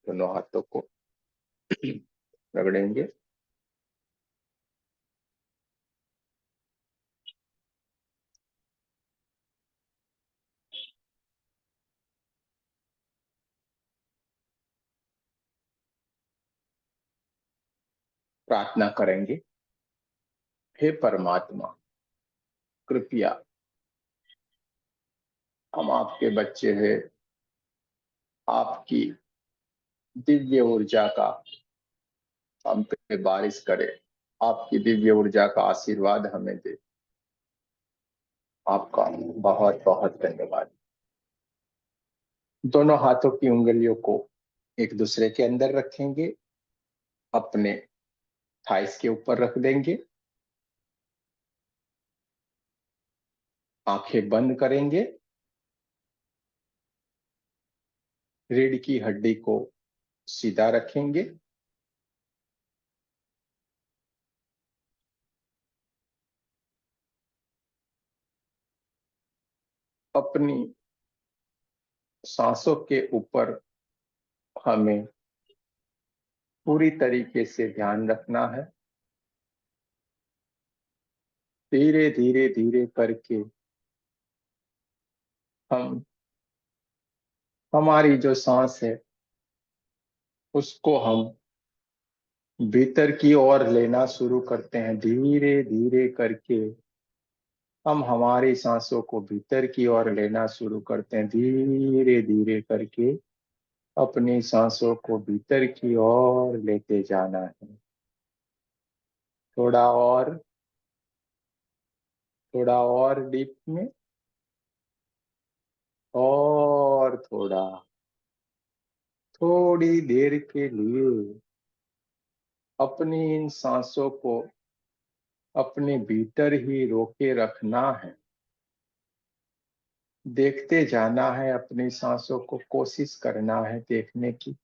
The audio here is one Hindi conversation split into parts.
दोनों हाथों को रगड़ेंगे। प्रार्थना करेंगे, हे परमात्मा, कृपया हम आपके बच्चे हैं, आपकी दिव्य ऊर्जा का हम पे बारिश करे, आपकी दिव्य ऊर्जा का आशीर्वाद हमें दे। आपका बहुत बहुत धन्यवाद। दोनों हाथों की उंगलियों को एक दूसरे के अंदर रखेंगे, अपने थाइस के ऊपर रख देंगे, आंखें बंद करेंगे, रीढ़ की हड्डी को सीधा रखेंगे, अपनी सांसों के ऊपर हमें पूरी तरीके से ध्यान रखना है। धीरे धीरे धीरे करके हम हमारी जो सांस है उसको हम भीतर की ओर लेना शुरू करते हैं। धीरे धीरे करके हम हमारी सांसों को भीतर की ओर लेना शुरू करते हैं। धीरे धीरे करके अपनी सांसों को भीतर की ओर लेते जाना है। थोड़ा और, थोड़ा और डीप में, और थोड़ा। थोड़ी देर के लिए अपनी इन सांसों को अपने भीतर ही रोके रखना है। देखते जाना है, अपनी सांसों को कोशिश करना है देखने की।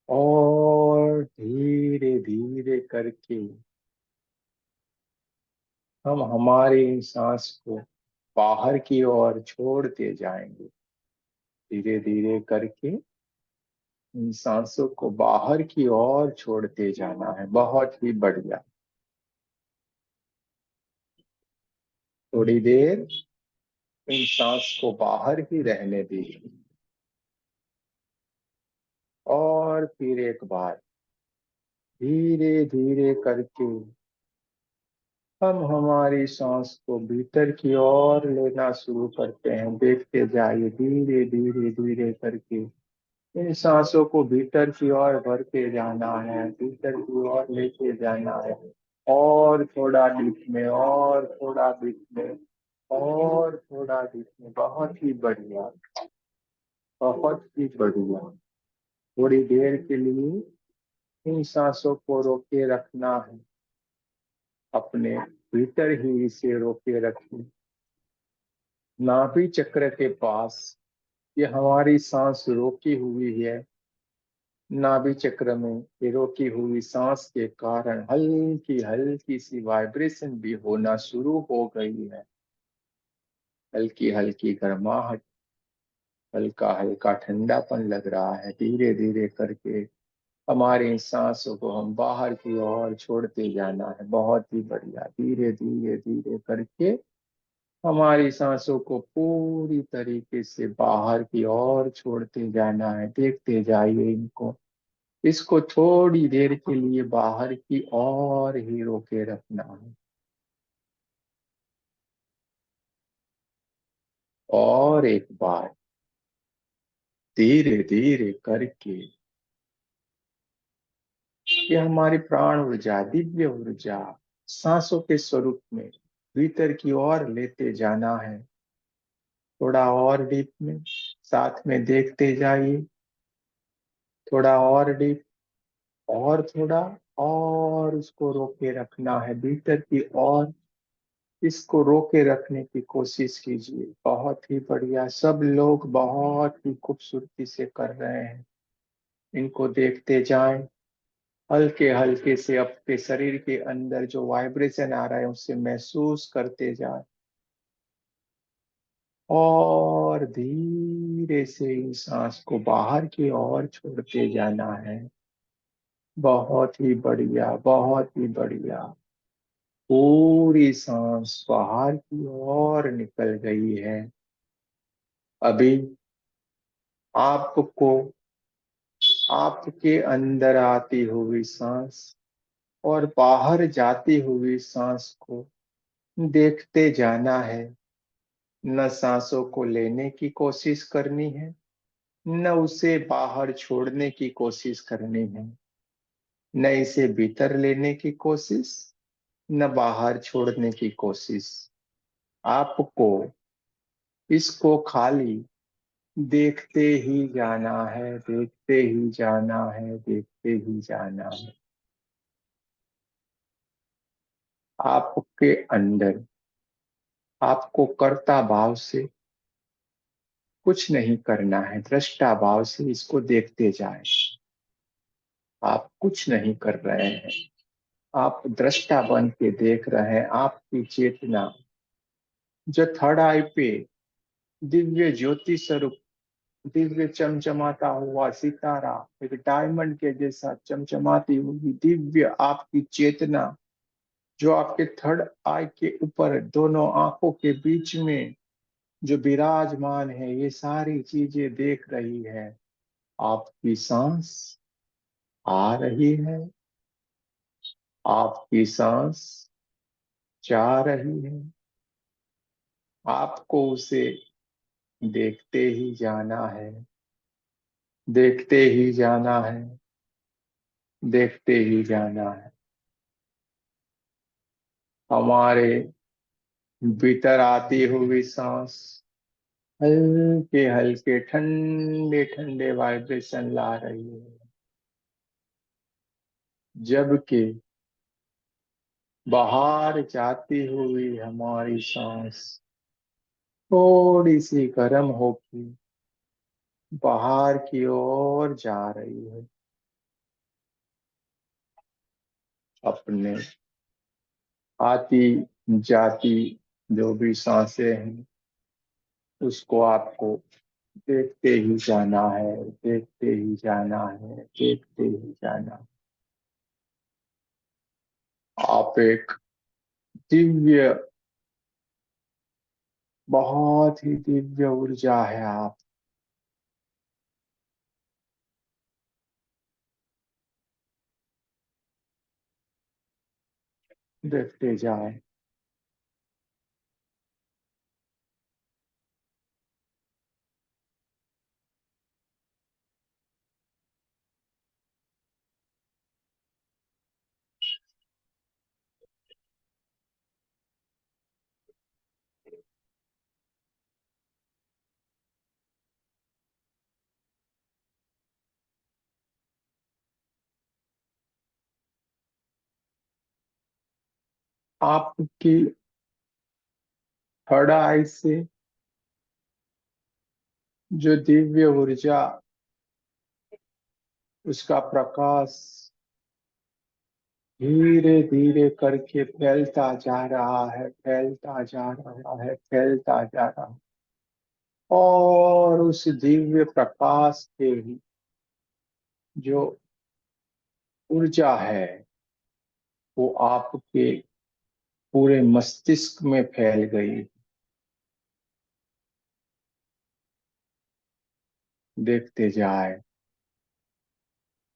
और धीरे धीरे करके हम हमारी सांस को बाहर की ओर छोड़ते जाएंगे। धीरे धीरे करके इन सांसों को बाहर की ओर छोड़ते जाना है। बहुत ही बढ़िया। थोड़ी देर इन सांस को बाहर ही रहने दीजिए और फिर एक बार धीरे धीरे करके हम हमारी सांस को भीतर की ओर लेना शुरू करते हैं। देखते जाइए, धीरे धीरे धीरे करके इन सांसों को भीतर की ओर भरते जाना है, भीतर की ओर लेके जाना है। और थोड़ा डीप में, और थोड़ा डीप में, और थोड़ा डीप में। बहुत ही बढ़िया, बहुत ही बढ़िया। थोड़ी देर के लिए इन सांसों को रोके रखना है, अपने भीतर ही इसे रोके रखें। नाभि चक्र के पास ये हमारी सांस रोकी हुई है। नाभि चक्र में ये रोकी हुई सांस के कारण हल्की हल्की सी वाइब्रेशन भी होना शुरू हो गई है। हल्की हल्की गर्माहट, हल्का हल्का ठंडापन लग रहा है। धीरे धीरे करके हमारी सांसों को हम बाहर की ओर छोड़ते जाना है। बहुत ही बढ़िया। धीरे धीरे धीरे करके हमारी सांसों को पूरी तरीके से बाहर की ओर छोड़ते जाना है। देखते जाइए इनको, इसको थोड़ी देर के लिए बाहर की ओर ही रोके रखना है। और एक बार धीरे धीरे करके ये हमारी प्राण ऊर्जा, दिव्य ऊर्जा सांसों के स्वरूप में भीतर की ओर लेते जाना है। थोड़ा और डीप में, साथ में देखते जाइए। थोड़ा और डीप, और थोड़ा, और उसको रोके रखना है भीतर की ओर। इसको रोके रखने की कोशिश कीजिए। बहुत ही बढ़िया। सब लोग बहुत ही खूबसूरती से कर रहे हैं। इनको देखते जाएं। हल्के हल्के से अपने शरीर के अंदर जो वाइब्रेशन आ रहा है उसे महसूस करते जाएं। और धीरे से इस सांस को बाहर की ओर छोड़ते जाना है। बहुत ही बढ़िया, बहुत ही बढ़िया। पूरी सांस बाहर की ओर निकल गई है। अभी आपको आपके अंदर आती हुई सांस और बाहर जाती हुई सांस को देखते जाना है। न सांसों को लेने की कोशिश करनी है, न उसे बाहर छोड़ने की कोशिश करनी है। न इसे भीतर लेने की कोशिश, न बाहर छोड़ने की कोशिश। आपको इसको खाली देखते ही जाना है, देखते ही जाना है, देखते ही जाना है। आपके अंदर आपको कर्ता भाव से कुछ नहीं करना है, दृष्टा भाव से इसको देखते जाएं। आप कुछ नहीं कर रहे हैं, आप दृष्टा बन के देख रहे हैं। आपकी चेतना जो थर्ड आई पे दिव्य ज्योति स्वरूप, दिव्य चमचमाता हुआ सितारा, एक डायमंड के जैसा चमचमाती हुई दिव्य आपकी चेतना, जो आपके थर्ड आई के ऊपर दोनों आंखों के बीच में जो विराजमान है, ये सारी चीजें देख रही है। आपकी सांस आ रही है, आपकी सांस जा रही है। आपको उसे देखते ही जाना है, देखते ही जाना है, देखते ही जाना है। हमारे भीतर आती हुई सांस हल्के हल्के ठंडे ठंडे वाइब्रेशन ला रही है, जबकि बाहर जाती हुई हमारी सांस थोड़ी सी गर्म होकर बाहर की ओर जा रही है। अपने आती जाती जो भी सांसें हैं, उसको आपको देखते ही जाना है, देखते ही जाना है, देखते ही जाना है। आप एक दिव्य, बहुत ही दिव्य ऊर्जा है। आप देखते जाए। आपकी थर्ड आई से जो दिव्य ऊर्जा, उसका प्रकाश धीरे धीरे करके फैलता जा रहा है, फैलता जा रहा है, फैलता जा रहा है। और उस दिव्य प्रकाश के ही जो ऊर्जा है, वो आपके पूरे मस्तिष्क में फैल गई। देखते जाए।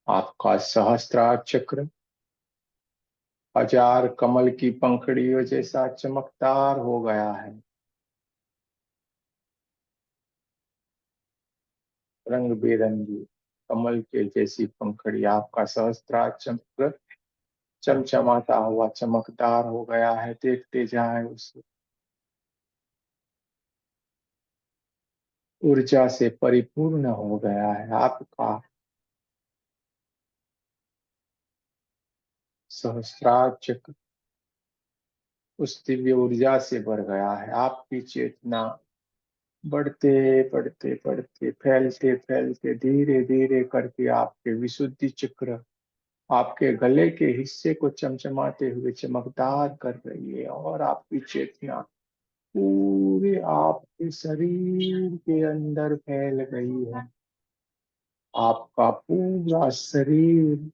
आपका सहस्त्रार चक्र हजार कमल की पंखड़ियों जैसा चमकदार हो गया है। रंग बिरंगी कमल के जैसी पंखड़ी, आपका सहस्त्रार चक्र चमचमाता हुआ चमकदार हो गया है। देखते जाए, उसे ऊर्जा से परिपूर्ण हो गया है। आपका सहस्त्रार चक्र उस दिव्य ऊर्जा से भर गया है। आपकी चेतना बढ़ते बढ़ते बढ़ते, फैलते फैलते, धीरे धीरे करके आपके विशुद्धि चक्र, आपके गले के हिस्से को चमचमाते हुए चमकदार कर रही है। और आपकी चेतना पूरे आपके शरीर के अंदर फैल गई है। आपका पूरा शरीर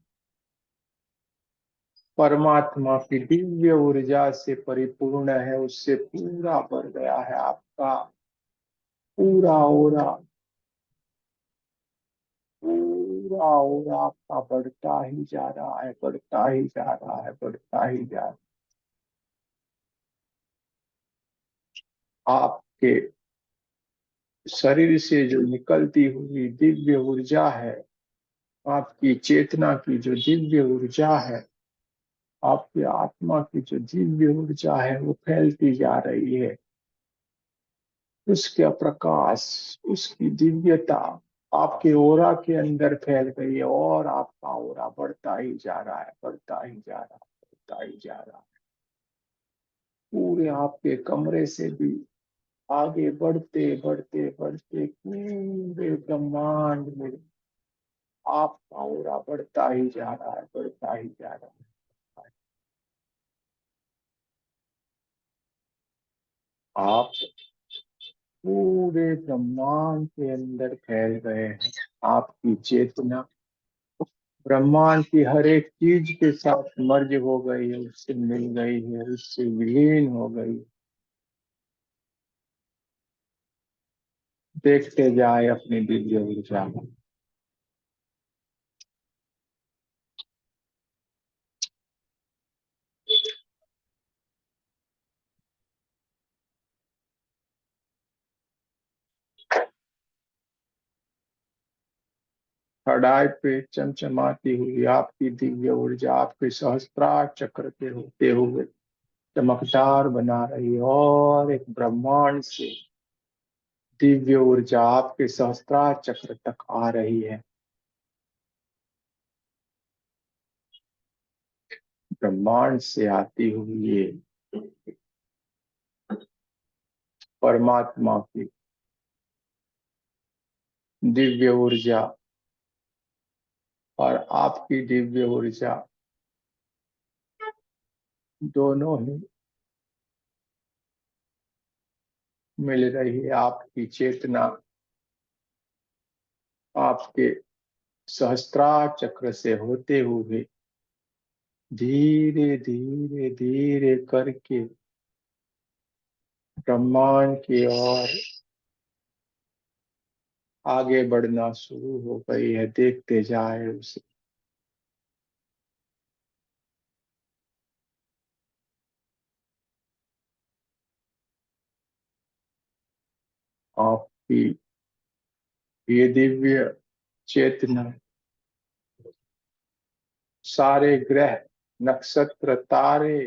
परमात्मा की दिव्य ऊर्जा से परिपूर्ण है, उससे पूरा भर गया है। आपका पूरा ओरा, पूरा ओरा आपका बढ़ता ही जा रहा है, बढ़ता ही जा रहा है, बढ़ता ही जा रहा है। आपके शरीर से जो निकलती हुई दिव्य ऊर्जा है, आपकी चेतना की जो दिव्य ऊर्जा है, आपकी आत्मा की जो दिव्य ऊर्जा है, वो फैलती जा रही है। उसका प्रकाश, उसकी दिव्यता आपके ओरा के अंदर फैल गई है, और आपका ओरा बढ़ता ही जा रहा है, बढ़ता ही जा रहा है, बढ़ता ही जा रहा है। पूरे आपके कमरे से भी आगे बढ़ते बढ़ते बढ़ते पूरे ब्रह्मांड में आपका ओरा बढ़ता ही जा रहा है, बढ़ता ही जा रहा है। आप पूरे ब्रह्मांड के अंदर फैल गए हैं। आपकी चेतना ब्रह्मांड की हर एक चीज के साथ मर्ज हो गई है, उससे मिल गई है, उससे विलीन हो गई। देखते जाए अपनी दिव्य ऊर्जा को। कड़ाई पे चमचमाती हुई आपकी दिव्य ऊर्जा आपके सहस्त्रार चक्र के होते हुए चमकदार बना रही है, और एक ब्रह्मांड से दिव्य ऊर्जा आपके सहस्त्रार चक्र तक आ रही है। ब्रह्मांड से आती हुई ये परमात्मा की दिव्य ऊर्जा और आपकी दिव्य ऊर्जा दोनों ही मिल रही है। आपकी चेतना आपके सहस्त्रार चक्र से होते हुए धीरे धीरे धीरे करके ब्रह्मांड की ओर आगे बढ़ना शुरू हो गई है। देखते जाए उसे। आपकी ये दिव्य चेतना सारे ग्रह, नक्षत्र, तारे,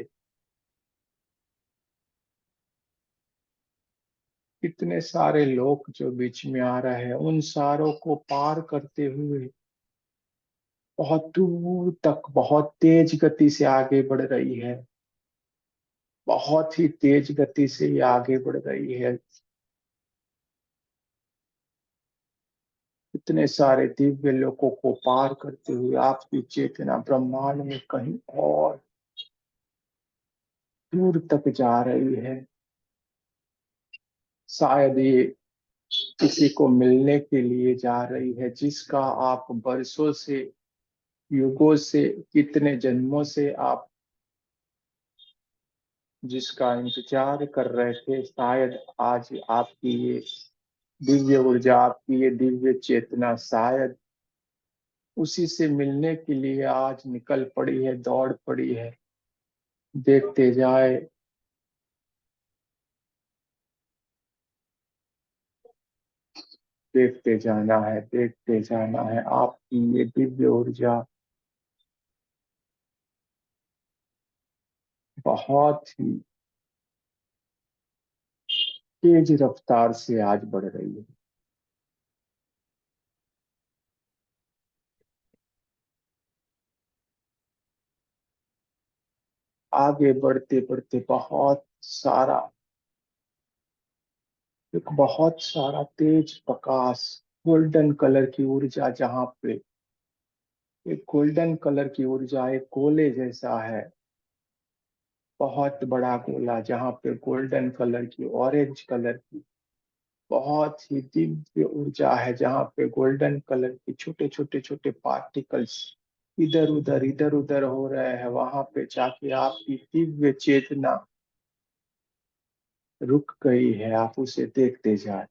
कितने सारे लोग जो बीच में आ रहे हैं, उन सारों को पार करते हुए बहुत दूर तक बहुत तेज गति से आगे बढ़ रही है। बहुत ही तेज गति से ये आगे बढ़ रही है। इतने सारे दिव्य लोकों को पार करते हुए आपकी चेतना ब्रह्मांड में कहीं और दूर तक जा रही है। शायद ये किसी को मिलने के लिए जा रही है, जिसका आप बरसों से, युगों से, कितने जन्मों से आप जिसका इंतजार कर रहे थे। शायद आज आपकी ये दिव्य ऊर्जा, आपकी ये दिव्य चेतना शायद उसी से मिलने के लिए आज निकल पड़ी है, दौड़ पड़ी है। देखते जाए, देखते जाना है, देखते जाना है। आपकी ये दिव्य ऊर्जा बहुत ही तेज रफ्तार से आज बढ़ रही है। आगे बढ़ते बढ़ते बहुत सारा, एक बहुत सारा तेज प्रकाश, गोल्डन कलर की ऊर्जा, जहाँ पे एक गोल्डन कलर की ऊर्जा एक गोले जैसा है, बहुत बड़ा गोला जहाँ पे गोल्डन कलर की, ऑरेंज कलर की बहुत ही दिव्य ऊर्जा है, जहाँ पे गोल्डन कलर के छोटे छोटे छोटे पार्टिकल्स इधर उधर हो रहे हैं। वहां पे जाके आपकी दिव्य चेतना रुक गई है, आप उसे देखते जाए।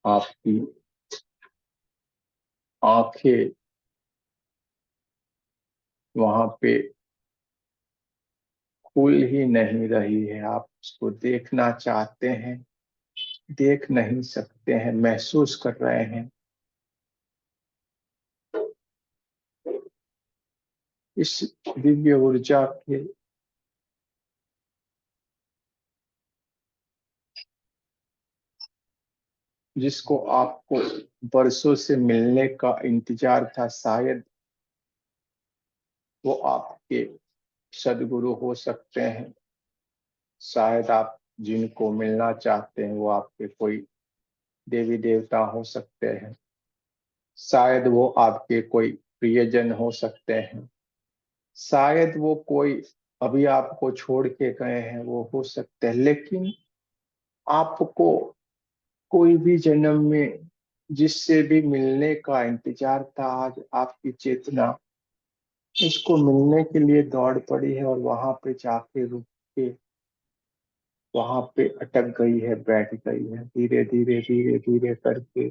आपकी आंखें वहां पे खुल ही नहीं रही है, आप उसको देखना चाहते हैं, देख नहीं सकते हैं, महसूस कर रहे हैं इस दिव्य ऊर्जा के, जिसको आपको बरसों से मिलने का इंतजार था। शायद वो आपके सदगुरु हो सकते हैं, शायद आप जिनको मिलना चाहते हैं वो आपके कोई देवी देवता हो सकते हैं, शायद वो आपके कोई प्रियजन हो सकते हैं, शायद वो कोई अभी आपको छोड़ के गए हैं वो हो सकते हैं। लेकिन आपको कोई भी जन्म में जिससे भी मिलने का इंतजार था, आज आपकी चेतना उसको मिलने के लिए दौड़ पड़ी है और वहां पे जाके रुक के वहां पे अटक गई है, बैठ गई है। धीरे धीरे धीरे धीरे करके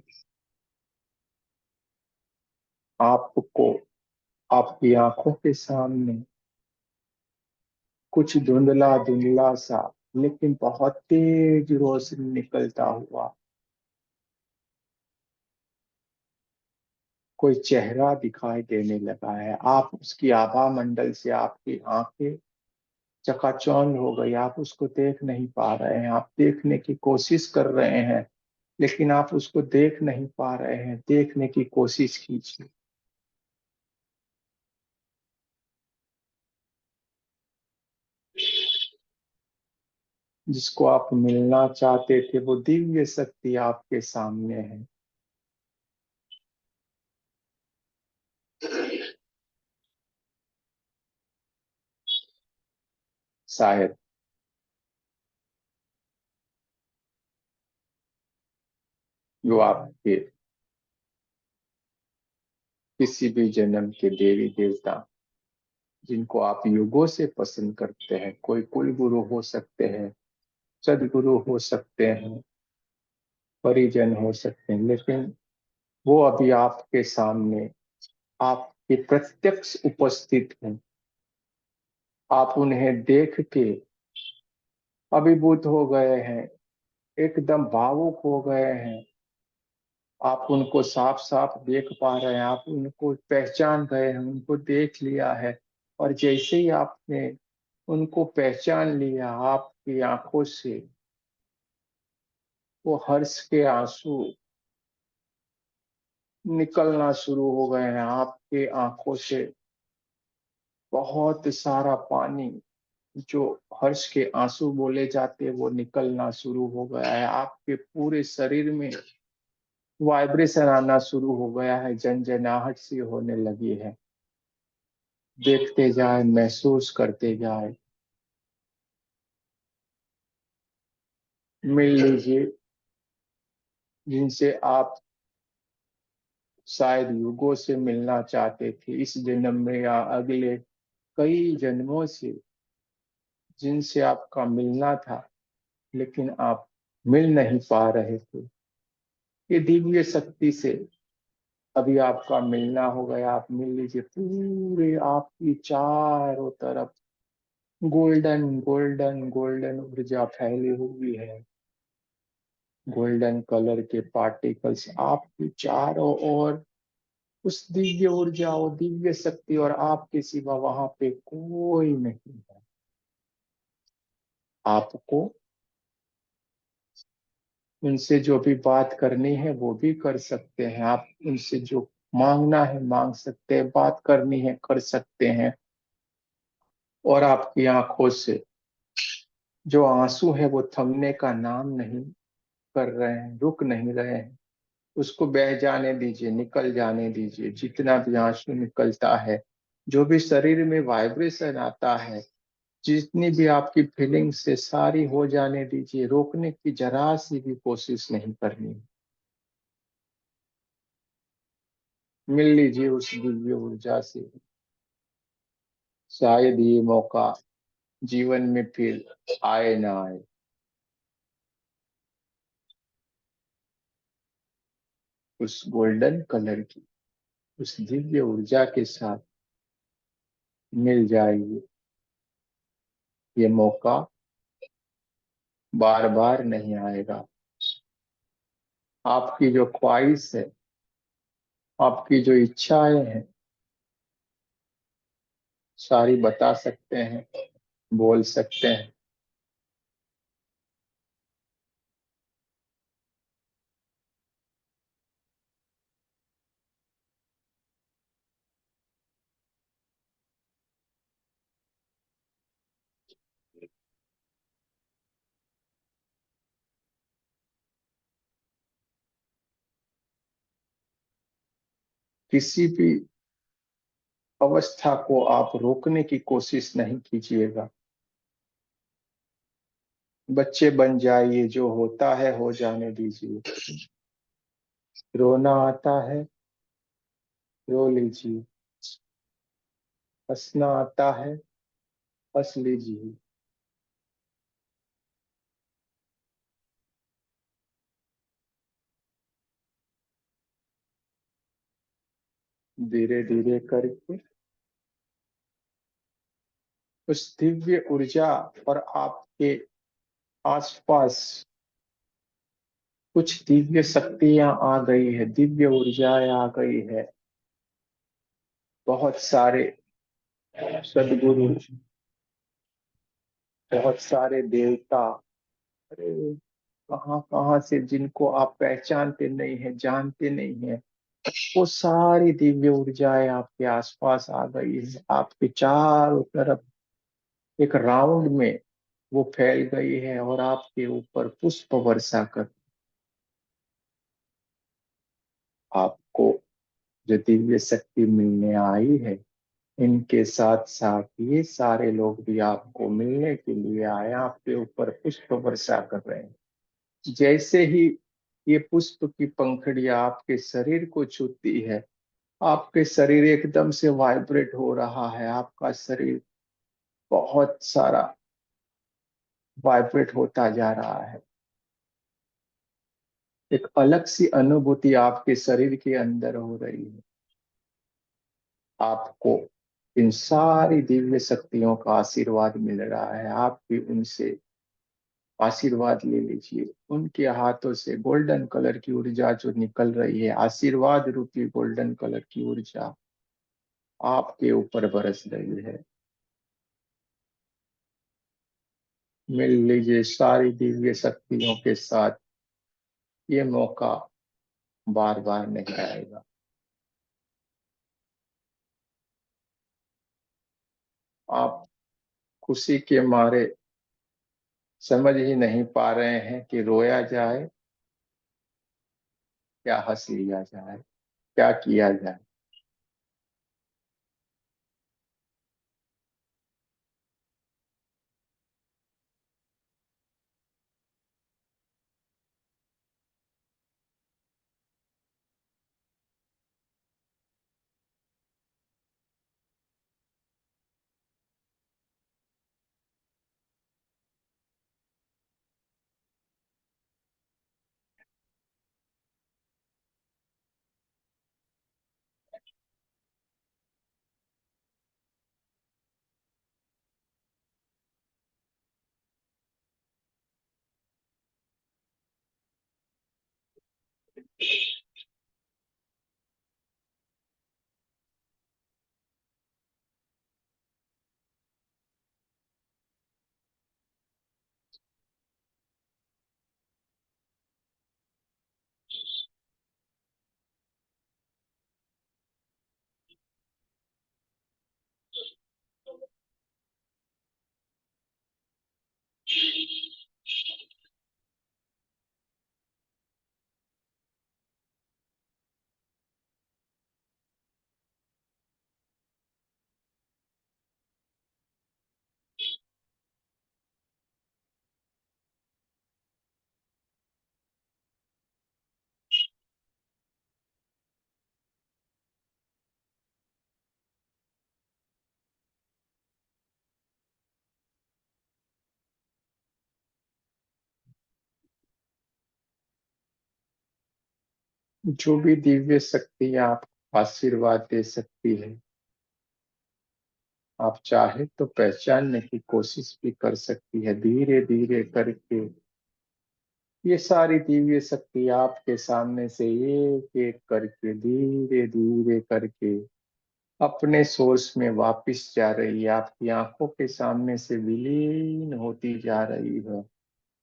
आपको आपकी आंखों के सामने कुछ धुंधला धुंधला सा लेकिन बहुत तेज रोशनी निकलता हुआ कोई चेहरा दिखाई देने लगा है। आप उसकी आभा मंडल से आपकी आंखें चकाचौंध हो गई, आप उसको देख नहीं पा रहे हैं, आप देखने की कोशिश कर रहे हैं लेकिन आप उसको देख नहीं पा रहे हैं। देखने की कोशिश कीजिए। जिसको आप मिलना चाहते थे वो दिव्य शक्ति आपके सामने है। शायद जो आपके किसी भी जन्म के देवी देवता, जिनको आप युगों से पसंद करते हैं, कोई कुल गुरु हो सकते हैं, सदगुरु हो सकते हैं, परिजन हो सकते हैं, लेकिन वो अभी आपके सामने आपके प्रत्यक्ष उपस्थित हैं। आप उन्हें देख के अभिभूत हो गए हैं, एकदम भावुक हो गए हैं। आप उनको साफ साफ देख पा रहे हैं, आप उनको पहचान गए हैं, उनको देख लिया है। और जैसे ही आपने उनको पहचान लिया, आपकी आंखों से वो हर्ष के आंसू निकलना शुरू हो गए हैं। आपके आंखों से बहुत सारा पानी, जो हर्ष के आंसू बोले जाते हैं, वो निकलना शुरू हो गया है। आपके पूरे शरीर में वाइब्रेशन आना शुरू हो गया है, जनजनाहट सी होने लगी है। देखते जाए, महसूस करते जाए। मिल लीजिए जिनसे आप शायद युगों से मिलना चाहते थे, इस जन्म में या अगले कई जन्मों से जिनसे आपका मिलना था लेकिन आप मिल नहीं पा रहे थे। ये दिव्य शक्ति से अभी आपका मिलना हो गया। आप मिल लीजिए, पूरे आपकी चारों तरफ गोल्डन गोल्डन गोल्डन ऊर्जा फैली हुई है। गोल्डन कलर के पार्टिकल्स आपके चारों ओर, उस दिव्य ऊर्जा और दिव्य शक्ति और आपके सिवा वहां पे कोई नहीं है। आपको उनसे जो भी बात करनी है वो भी कर सकते हैं, आप उनसे जो मांगना है मांग सकते हैं, बात करनी है कर सकते हैं। और आपकी आंखों से जो आंसू है वो थमने का नाम नहीं कर रहे हैं, रुक नहीं रहे हैं। उसको बह जाने दीजिए, निकल जाने दीजिए। जितना भी आंसू निकलता है जो भी शरीर में वाइब्रेशन आता है, जितनी भी आपकी फीलिंग्स से सारी हो जाने दीजिए, रोकने की जरा सी भी कोशिश नहीं करनी। मिल लीजिए उस दिव्य ऊर्जा से। शायद ये मौका जीवन में फिर आए ना आए। उस गोल्डन कलर की उस दिव्य ऊर्जा के साथ मिल जाएगी। ये मौका बार बार नहीं आएगा। आपकी जो ख्वाहिश है, आपकी जो इच्छाएं हैं, सारी बता सकते हैं, बोल सकते हैं। किसी भी अवस्था को आप रोकने की कोशिश नहीं कीजिएगा। बच्चे बन जाइए, जो होता है हो जाने दीजिए। रोना आता है, रो लीजिए। हंसना आता है, हंस लीजिए। धीरे धीरे करके उस दिव्य ऊर्जा और आपके आसपास कुछ दिव्य शक्तियां आ गई है, दिव्य ऊर्जाएं आ गई है। बहुत सारे सदगुरु, बहुत सारे देवता, अरे कहाँ कहाँ से, जिनको आप पहचानते नहीं है, जानते नहीं है, वो सारी दिव्य ऊर्जाएं आपके आसपास आ गई है। आपके चारों तरफ एक राउंड में वो फैल गई है और आपके ऊपर पुष्प वर्षा कर आपको जो दिव्य शक्ति मिलने आई है, इनके साथ साथ ये सारे लोग भी आपको मिलने के लिए आए, आपके ऊपर पुष्प वर्षा कर रहे हैं। जैसे ही ये पुष्प की पंखुड़ियां आपके शरीर को छूती है, आपके शरीर एकदम से वाइब्रेट हो रहा है। आपका शरीर बहुत सारा वाइब्रेट होता जा रहा है। एक अलग सी अनुभूति आपके शरीर के अंदर हो रही है। आपको इन सारी दिव्य शक्तियों का आशीर्वाद मिल रहा है। आप भी उनसे आशीर्वाद ले लीजिए। उनके हाथों से गोल्डन कलर की ऊर्जा जो निकल रही है, आशीर्वाद रूपी गोल्डन कलर की ऊर्जा आपके ऊपर बरस रही है। मिल लीजिए सारी दिव्य शक्तियों के साथ। ये मौका बार बार नहीं आएगा। आप खुशी के मारे समझ ही नहीं पा रहे हैं कि रोया जाए क्या हंस लिया जाए, क्या किया जाए। जो भी दिव्य शक्ति आप आशीर्वाद दे सकती है, आप चाहे तो पहचानने की कोशिश भी कर सकती है। धीरे धीरे करके ये सारी दिव्य शक्ति आपके सामने से एक एक करके धीरे धीरे करके अपने सोर्स में वापस जा रही है, आपकी आंखों के सामने से विलीन होती जा रही है,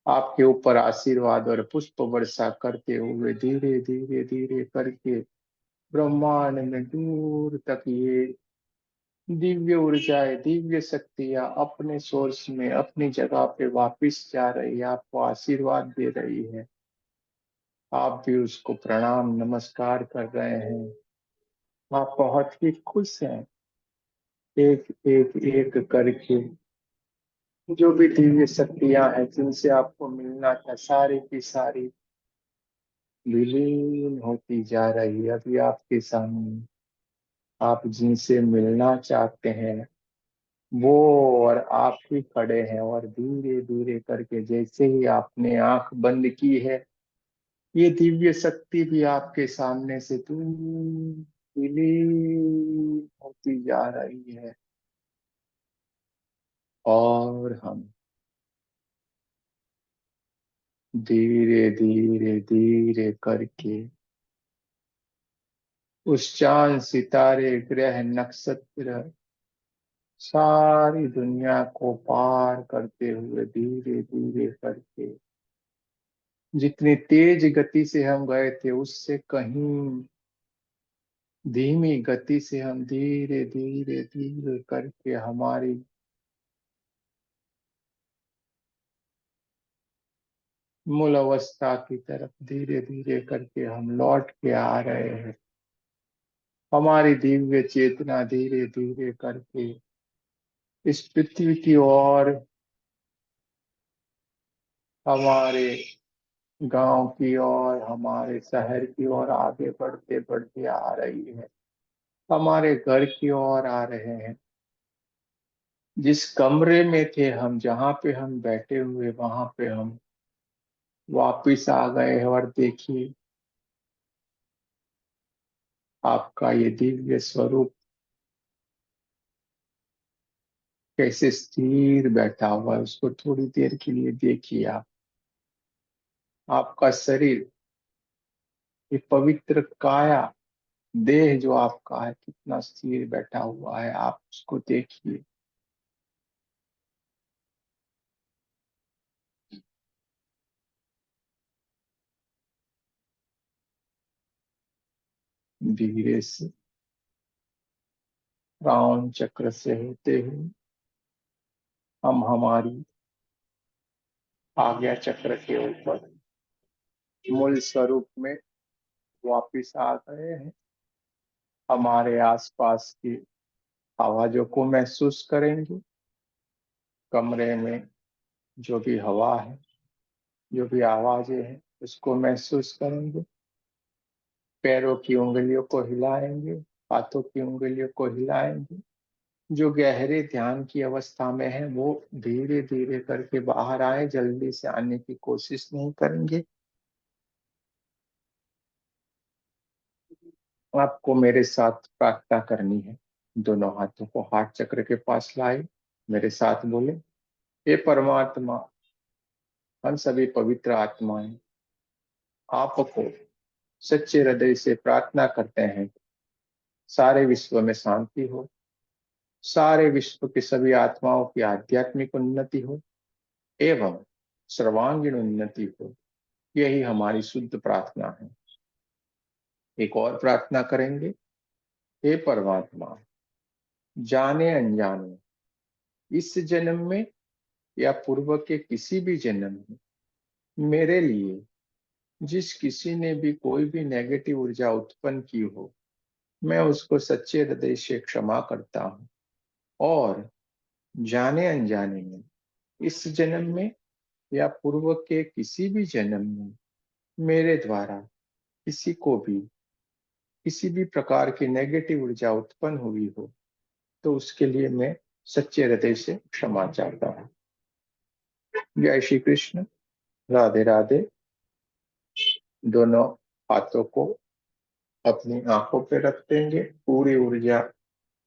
आपके ऊपर आशीर्वाद और पुष्प वर्षा करते हुए धीरे धीरे धीरे करके ब्रह्मांड में दूर तक ये दिव्य ऊर्जाएं, दिव्य शक्तियां अपने सोर्स में अपनी जगह पे वापस जा रही है, आपको आशीर्वाद दे रही है। आप भी उसको प्रणाम नमस्कार कर रहे हैं। आप बहुत ही खुश हैं। एक एक एक करके जो भी दिव्य शक्तियां हैं जिनसे आपको मिलना था, सारी की सारी विलीन होती जा रही है अभी आपके सामने। आप जिनसे मिलना चाहते हैं वो और आप ही खड़े हैं, और धीरे धीरे करके जैसे ही आपने आंख बंद की है, ये दिव्य शक्ति भी आपके सामने से दूर विलीन होती जा रही है। और हम धीरे धीरे धीरे करके उस चांद सितारे ग्रह नक्षत्र सारी दुनिया को पार करते हुए धीरे धीरे करके जितनी तेज गति से हम गए थे उससे कहीं धीमी गति से हम धीरे धीरे धीरे करके हमारी मूल अवस्था की तरफ धीरे धीरे करके हम लौट के आ रहे हैं। हमारी दिव्य चेतना धीरे धीरे करके इस पृथ्वी की ओर, हमारे गांव की ओर, हमारे शहर की ओर आगे बढ़ते बढ़ते आ रही है, हमारे घर की ओर आ रहे हैं। जिस कमरे में थे हम, जहां पे हम बैठे हुए, वहां पे हम वापिस आ गए हैं। और देखिए आपका ये दिव्य स्वरूप कैसे स्थिर बैठा हुआ है, उसको थोड़ी देर के लिए देखिए। आप, आपका शरीर, ये पवित्र काया देह जो आपका है कितना स्थिर बैठा हुआ है, आप उसको देखिए। धीरे से राउंड चक्र से होते हुए हम हमारी आज्ञा चक्र के ऊपर मूल स्वरूप में वापिस आ गए हैं। हमारे आसपास की आवाजों को महसूस करेंगे। कमरे में जो भी हवा है, जो भी आवाजें हैं, उसको महसूस करेंगे। पैरों की उंगलियों को हिलाएंगे, हाथों की उंगलियों को हिलाएंगे। जो गहरे ध्यान की अवस्था में है वो धीरे धीरे करके बाहर आए, जल्दी से आने की कोशिश नहीं करेंगे। आपको मेरे साथ प्रार्थना करनी है। दोनों हाथों को हाथ चक्र के पास लाए, मेरे साथ बोले, हे परमात्मा, हम सभी पवित्र आत्माएं आपको सच्चे हृदय से प्रार्थना करते हैं। सारे विश्व में शांति हो, सारे विश्व की सभी आत्माओं की आध्यात्मिक उन्नति हो एवं सर्वांगीण उन्नति हो। यही हमारी शुद्ध प्रार्थना है। एक और प्रार्थना करेंगे। हे परमात्मा, जाने अनजाने इस जन्म में या पूर्व के किसी भी जन्म में मेरे लिए जिस किसी ने भी कोई भी नेगेटिव ऊर्जा उत्पन्न की हो, मैं उसको सच्चे हृदय से क्षमा करता हूँ। और जाने अनजाने में इस जन्म में या पूर्व के किसी भी जन्म में मेरे द्वारा किसी को भी किसी भी प्रकार की नेगेटिव ऊर्जा उत्पन्न हुई हो, तो उसके लिए मैं सच्चे हृदय से क्षमा चाहता हूँ। जय श्री कृष्ण। राधे राधे। दोनों हाथों को अपनी आंखों पे रख देंगे, पूरी ऊर्जा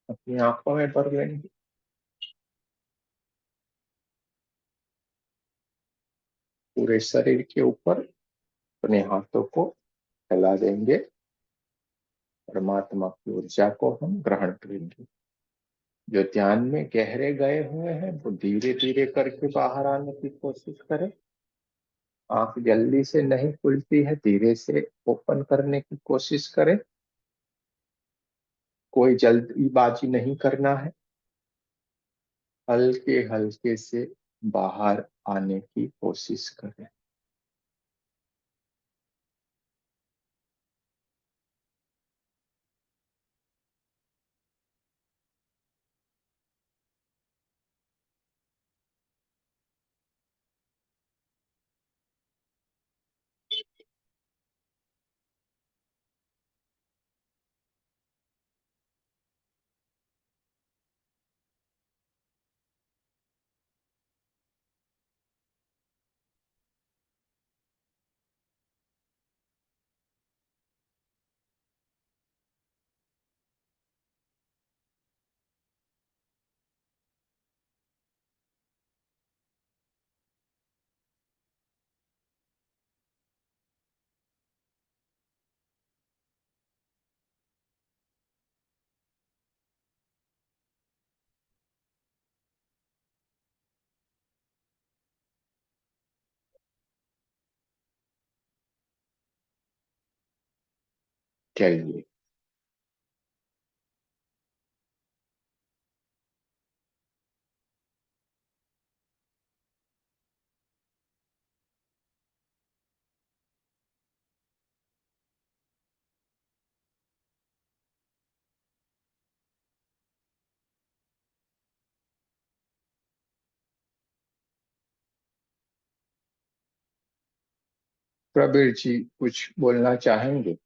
अपनी आंखों में भर लेंगे। पूरे शरीर के ऊपर अपने हाथों को फैला देंगे। परमात्मा की ऊर्जा को हम ग्रहण करेंगे। जो ध्यान में गहरे गए हुए हैं वो धीरे धीरे करके बाहर आने की कोशिश करें। आंख जल्दी से नहीं खुलती है, धीरे से ओपन करने की कोशिश करें। कोई जल्दीबाजी नहीं करना है। हल्के हल्के से बाहर आने की कोशिश करें। चलिए। प्रबीर जी कुछ बोलना चाहेंगे?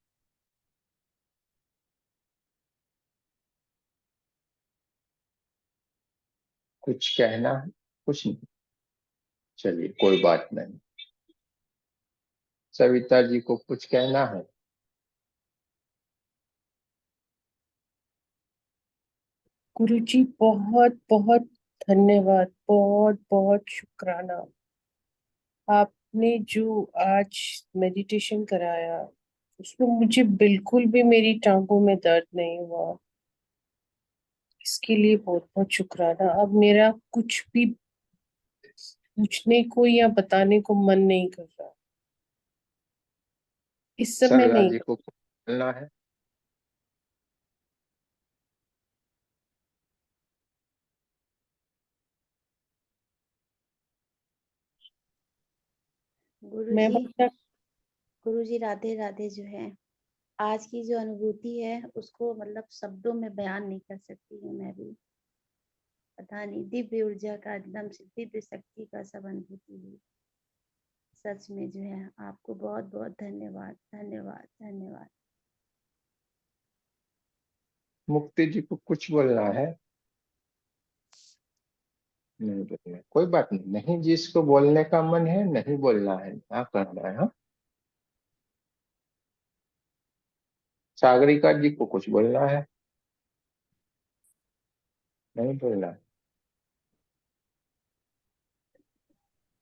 कुछ कहना है? कुछ नहीं? चलिए, कोई बात नहीं। सविता जी को कुछ कहना है? गुरुजी बहुत बहुत धन्यवाद, बहुत बहुत शुक्राना। आपने जो आज मेडिटेशन कराया उसमें मुझे बिल्कुल भी मेरी टांगों में दर्द नहीं हुआ। इसके लिए बहुत बहुत शुक्राना। अब मेरा कुछ भी पूछने को या बताने को मन नहीं कर रहा, इस समय सरला नहीं जी कर। को कुछ बोलना है? मैं गुरुजी, बता गुरुजी राधे राधे। जो है आज की जो अनुभूति है उसको मतलब शब्दों में बयान नहीं कर सकती हूँ मैं भी। पता नहीं, दिव्य ऊर्जा का एकदम से दिव्य शक्ति का सब अनुभूति हुई। सच में जो है आपको बहुत बहुत धन्यवाद, धन्यवाद, धन्यवाद। मुक्ति जी को कुछ बोलना है? नहीं बोलना है। कोई बात नहीं, नहीं जिसको बोलने का मन है नहीं बोलना है, क्या करना है? हाँ। सागरिका जी को कुछ बोलना है? नहीं बोलना है?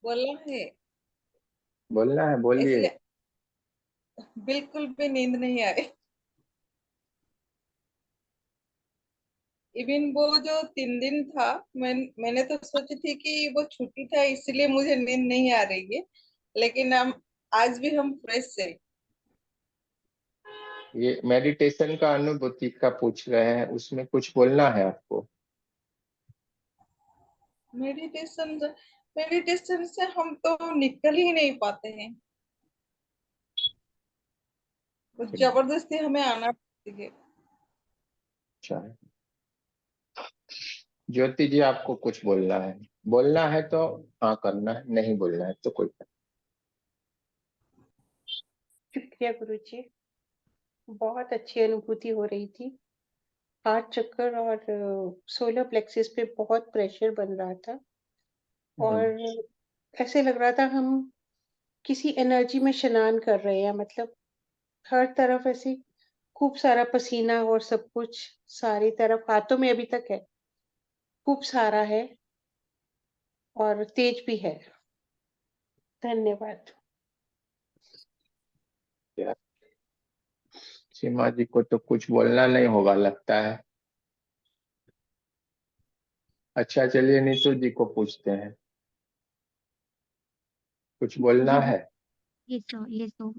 बोलना है। बोलना है, बोलिए। इसलिए बिल्कुल भी नींद नहीं आई। इवन वो जो 3 दिन था, मैंने तो सोची थी कि वो छुट्टी था इसलिए मुझे नींद नहीं आ रही है, लेकिन हम आज भी हम फ्रेश है। ये मेडिटेशन का अनुभूति का पूछ रहे हैं, उसमें कुछ बोलना है आपको? मेडिटेशन मेडिटेशन से हम तो निकल ही नहीं पाते हैं। वो जबरदस्ती हमें आना पड़ती है। अच्छा है। ज्योति जी आपको कुछ बोलना है? बोलना है तो हाँ करना है, नहीं बोलना है तो कोई बात शुक्रिया गुरुजी, बहुत अच्छी अनुभूति हो रही थी। हार्ट चक्कर और सोलर प्लेक्सिस पे बहुत प्रेशर बन रहा था नहीं। और ऐसे लग रहा था हम किसी एनर्जी में स्नान कर रहे हैं। मतलब हर तरफ ऐसी खूब सारा पसीना और सब कुछ सारी तरफ हाथों में अभी तक है, खूब सारा है और तेज भी है। धन्यवाद। सीमा जी को तो कुछ बोलना नहीं होगा लगता है। अच्छा चलिए नीतू जी को पूछते हैं, कुछ बोलना जी है? ये सो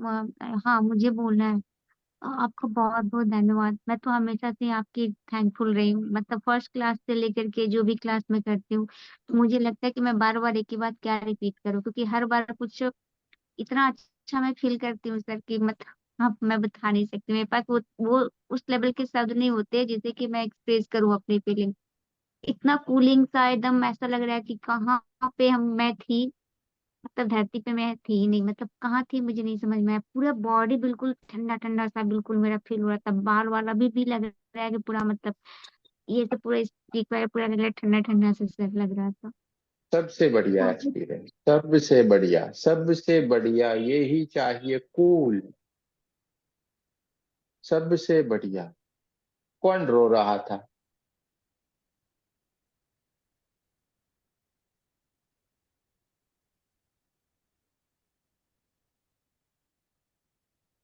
हाँ मुझे बोलना है। आपका बहुत बहुत धन्यवाद। मैं तो हमेशा से आपकी थैंकफुल रही हूँ, मतलब फर्स्ट क्लास से लेकर के जो भी क्लास में करती हूँ, तो मुझे लगता है कि मैं बार बार एक ही बात क्या रिपीट करूँ, क्योंकि हर बार कुछ इतना अच्छा मैं फील करती हूँ सर कि मतलब हाँ मैं बता नहीं सकती, मेरे पास वो उस लेवल के शब्द नहीं होते जिसे कि मैं एक्सप्रेस करूँ अपनी फीलिंग। इतना कूलिंग सा एकदम ऐसा लग रहा है कि कहाँ पे मैं थी, मतलब धरती पे मैं थी ही नहीं, मतलब कहाँ थी मुझे नहीं समझ में आया। पूरा बॉडी बिल्कुल ठंडा ठंडा सा बिल्कुल मेरा फील हो रहा था, बाल वाला भी लग रहा है कि पूरा मतलब ये तो पूरा स्टिक वाला पूरा लग रहा है, ठंडा ठंडा सा सर लग रहा था। सबसे बढ़िया बहुत एक्सपीरियंस, सबसे बढ़िया, सबसे बढ़िया, यही चाहिए, कूल। सबसे बढ़िया। कौन रो रहा था?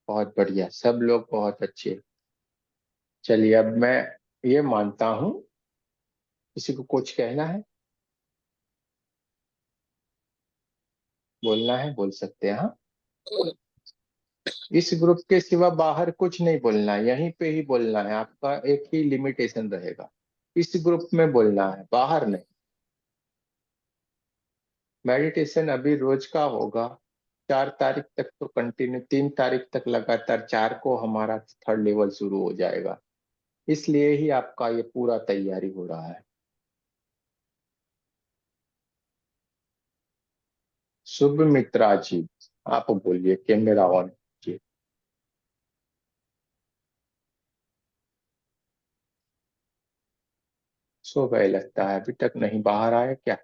बहुत बढ़िया, सब लोग बहुत अच्छे। चलिए अब मैं ये मानता हूं, किसी को कुछ कहना है, बोलना है, बोल सकते हैं हाँ। इस ग्रुप के सिवा बाहर कुछ नहीं बोलना है, यहीं पे ही बोलना है, आपका एक ही लिमिटेशन रहेगा, इस ग्रुप में बोलना है, बाहर नहीं। मेडिटेशन अभी रोज का होगा, 4 तारीख तक तो कंटिन्यू, 3 तारीख तक लगातार, 4 को हमारा थर्ड लेवल शुरू हो जाएगा, इसलिए ही आपका ये पूरा तैयारी हो रहा है। शुभ मित्रा जी, आप बोलिए, कैमरा ऑन जी। सो गए लगता है, अभी तक नहीं बाहर आए क्या?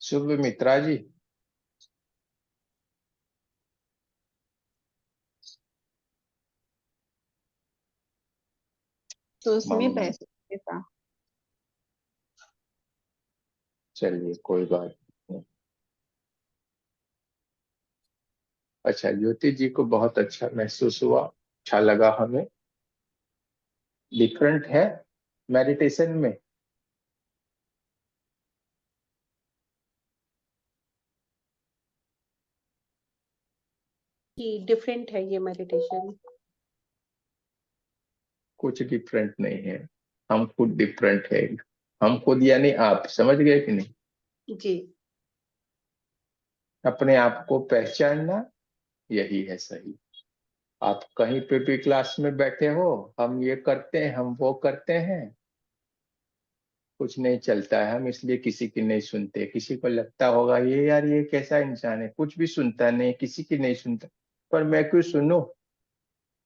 शुभ मित्रा जी। तो उसमें मामा, पैसे था। चलिए कोई बात नहीं। अच्छा, ज्योति जी को बहुत अच्छा महसूस हुआ, अच्छा लगा हमें। डिफरेंट है मेडिटेशन में। कि डिफरेंट है ये मेडिटेशन। कुछ डिफरेंट नहीं है, हम खुद डिफरेंट है। हम खुद यानी आप, समझ गए कि नहीं? जी। अपने आप को पहचानना, यही है सही। आप कहीं पे भी क्लास में बैठे हो, हम ये करते हैं, हम वो करते हैं, कुछ नहीं चलता है, हम इसलिए किसी की नहीं सुनते। किसी को लगता होगा ये यार ये कैसा इंसान है, कुछ भी सुनता नहीं, किसी की नहीं सुनता, पर मैं क्यों सुनूं,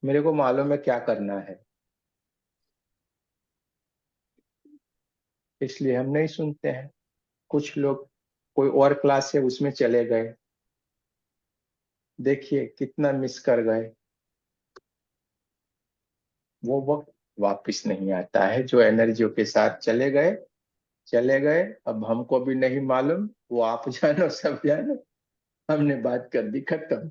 मेरे को मालूम है क्या करना है, इसलिए हम नहीं सुनते हैं। कुछ लोग कोई और क्लास है उसमें चले गए, देखिए कितना मिस कर गए। वो वक्त वापस नहीं आता है, जो एनर्जियों के साथ चले गए चले गए। अब हमको भी नहीं मालूम, वो आप जानो सब जानो, हमने बात कर दी, खत्म।